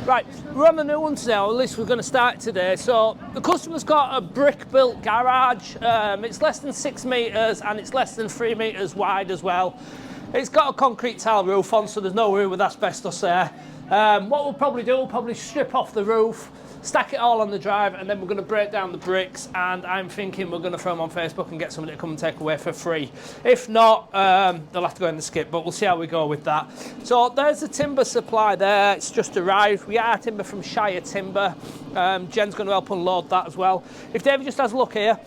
Right, we're on the new one today, or at least we're going to start today. So the customer's got a brick-built garage. It's less than 6 metres and it's less than 3 metres wide as well. It's got a concrete tile roof on, so there's no worry with asbestos there. What we'll probably do, we'll probably strip off the roof, stack it all on the drive, and then we're going to break down the bricks, and I'm thinking we're going to throw them on Facebook and get somebody to come and take away for free. If not, they'll have to go in the skip, but we'll see how we go with that. So there's the timber supply there. It's just arrived. We are timber from Shire Timber. Jen's going to help unload that as well. If David just has a look here,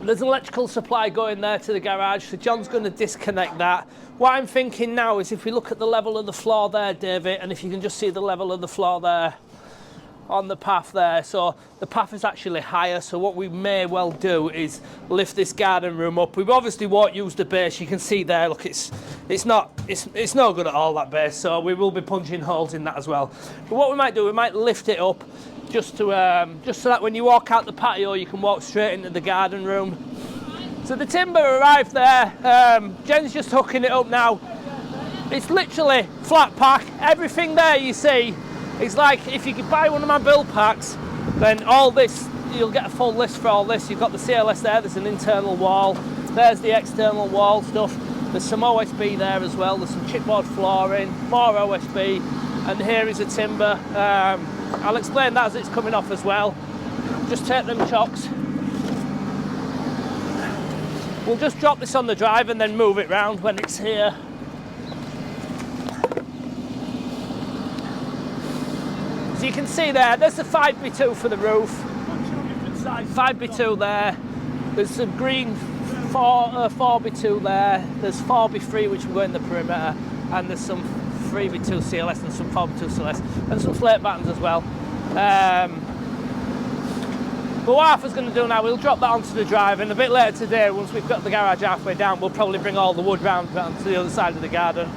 there's an electrical supply going there to the garage, so John's going to disconnect that. What I'm thinking now is if we look at the level of the floor there, David, and if you can just see the level of the floor there on the path there, so the path is actually higher, so what we may well do is lift this garden room up. We obviously won't use the base. You can see there, look, it's no good at all, that base, so we will be punching holes in that as well. But what we might do, we might lift it up just so that when you walk out the patio you can walk straight into the garden room. So the timber arrived there. Jen's just hooking it up now. It's literally flat pack. Everything there you see, it's like if you could buy one of my build packs, then all this, you'll get a full list for all this. You've got the CLS there, there's an internal wall, there's the external wall stuff, there's some OSB there as well, there's some chipboard flooring, more OSB, and here is a timber. I'll explain that as it's coming off as well. Just take them chocks. We'll just drop this on the drive and then move it round when it's here. So you can see there's the 5x2 for the roof. 5x2 there. There's some green 4x2 there. There's 4x3 which will go in the perimeter, and there's some 3x2 CLS and some 4x2 CLS and some slate battens as well. But what Arthur's going to do now, we'll drop that onto the drive, and a bit later today, once we've got the garage halfway down, we'll probably bring all the wood round to the other side of the garden.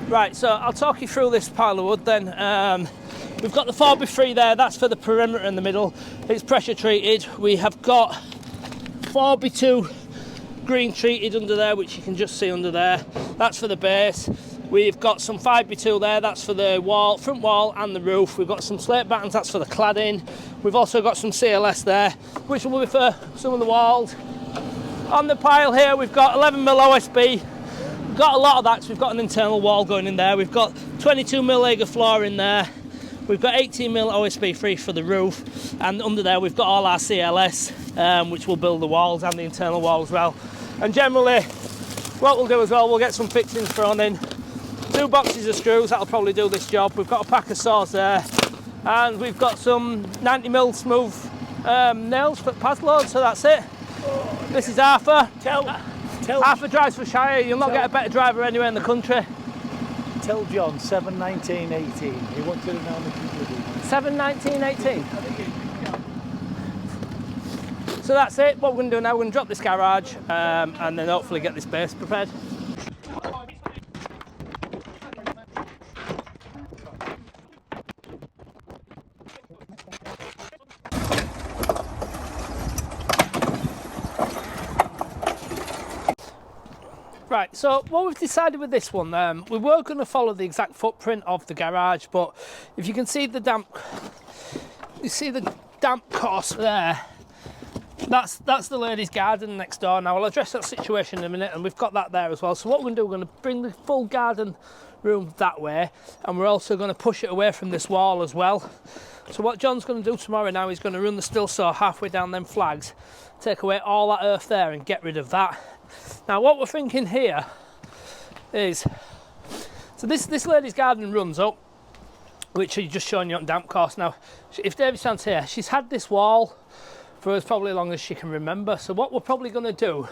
Right, so I'll talk you through this pile of wood then. We've got the 4x3 there, that's for the perimeter in the middle. It's pressure treated. We have got 4x2 green treated under there, which you can just see under there. That's for the base. We've got some 5x2 there, that's for the wall, front wall and the roof. We've got some slate battens, that's for the cladding. We've also got some CLS there, which will be for some of the walls. On the pile here, we've got 11mm OSB. We've got a lot of that, so we've got an internal wall going in there. We've got 22mm Aga floor in there. We've got 18mm OSB free for the roof, and under there we've got all our CLS, which will build the walls and the internal wall as well. And generally, what we'll do as well, we'll get some fixings thrown in. 2 boxes of screws, that'll probably do this job. We've got a pack of saws there, and we've got some 90mm smooth nails for pad load, so that's it. This is Arthur. Arthur drives for Shire. You'll not get a better driver anywhere in the country. Tell John 7:19:18. He wanted to know how much he did. 7:19:18. So that's it. What we're going to do now, we're going to drop this garage and then hopefully get this base prepared. Right, so what we've decided with this one, we were going to follow the exact footprint of the garage, but if you can see the damp course there, that's the ladies' garden next door. Now I'll address that situation in a minute, and we've got that there as well. So what we're going to do, we're going to bring the full garden room that way, and we're also going to push it away from this wall as well. So what John's going to do tomorrow now, he's going to run the still saw halfway down them flags, take away all that earth there and get rid of that. Now what we're thinking here is, so this lady's garden runs up, which is just showing you on damp course. Now if David stands here, she's had this wall for as probably as long as she can remember. So what we're probably going to do,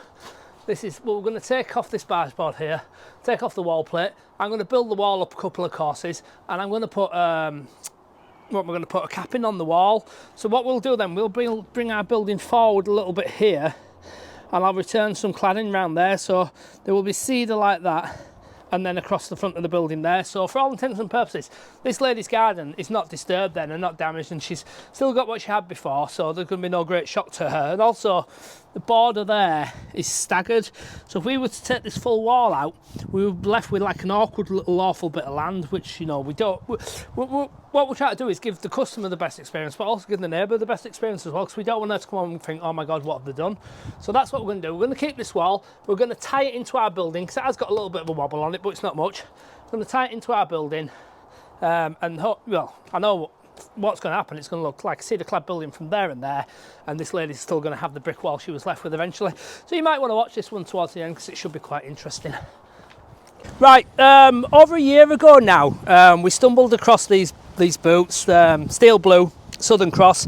we're going to take off this barge board here, take off the wall plate. I'm going to build the wall up a couple of courses, and I'm going to put we're going to put a capping on the wall. So what we'll do then, we'll bring our building forward a little bit here, and I'll return some cladding around there, so there will be cedar like that, and then across the front of the building there. So for all intents and purposes, this lady's garden is not disturbed then and not damaged, and she's still got what she had before, so there's going to be no great shock to her. And also the border there is staggered, so if we were to take this full wall out, we would be left with like an awkward little awful bit of land, which, you know, we don't. What we're trying to do is give the customer the best experience, but also give the neighbour the best experience as well, because we don't want her to come home and think, oh my god, what have they done? So that's what we're going to do. We're going to keep this wall, we're going to tie it into our building, because it has got a little bit of a wobble on it, but it's not much. We're going to tie it into our building, well, I know what's going to happen. It's going to look like a cedar clad building from there and there, and this lady's still going to have the brick wall she was left with eventually. So you might want to watch this one towards the end, because it should be quite interesting. Right, over a year ago now, we stumbled across these boots, steel blue Southern Cross.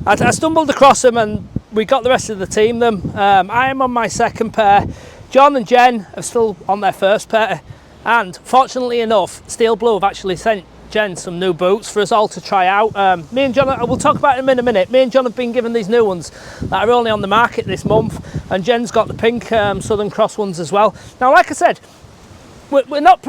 I stumbled across them and we got the rest of the team them. I am on my second pair. John and Jen are still on their first pair, and fortunately enough, Steel Blue have actually sent Jen some new boots for us all to try out. Me and John, we'll talk about them in a minute. Me and John have been given these new ones that are only on the market this month, and Jen's got the pink Southern Cross ones as well. Now, like I said, we're not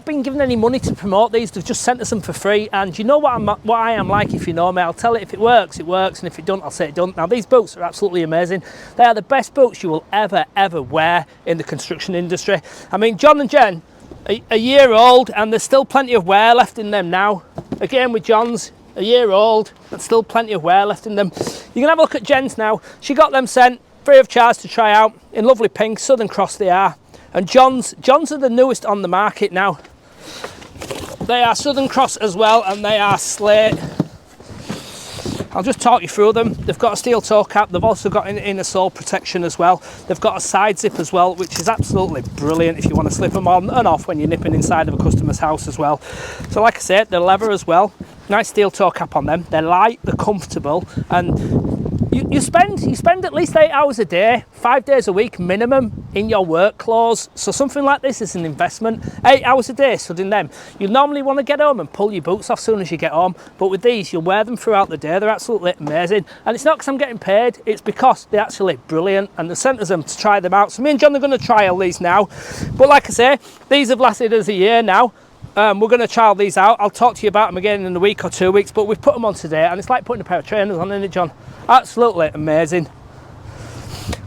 being given any money to promote these. They've just sent us them for free, and you know what I am like. If you know me, I'll tell it. If it works, it works, and if it don't, I'll say it don't. Now, these boots are absolutely amazing. They are the best boots you will ever wear in the construction industry. I mean, John and Jen, a year old, and there's still plenty of wear left in them now. Again with John's, a year old, but still plenty of wear left in them. You can have a look at Jen's now. She got them sent free of charge to try out in lovely pink. Southern Cross they are. And John's are the newest on the market now. They are Southern Cross as well, and they are slate. I'll just talk you through them. They've got a steel toe cap. They've also got an inner sole protection as well. They've got a side zip as well, which is absolutely brilliant if you want to slip them on and off when you're nipping inside of a customer's house as well. So like I said, they're leather as well. Nice steel toe cap on them. They're light, they're comfortable, and you spend at least 8 hours a day, 5 days a week minimum in your work clothes. So something like this is an investment. 8 hours a day stood in them. You normally want to get home and pull your boots off as soon as you get home, but with these you'll wear them throughout the day. They're absolutely amazing, and it's not because I'm getting paid, it's because they're actually brilliant, and they sent us them to try them out. So me and John are going to trial these now, but like I say, these have lasted us a year now. We're going to trial these out. I'll talk to you about them again in a week or 2 weeks, but we've put them on today, and it's like putting a pair of trainers on, isn't it, John? Absolutely amazing.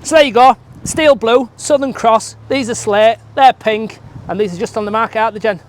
So there you go. Steel Blue, Southern Cross. These are slate, they're pink, and these are just on the market, aren't they, Jen?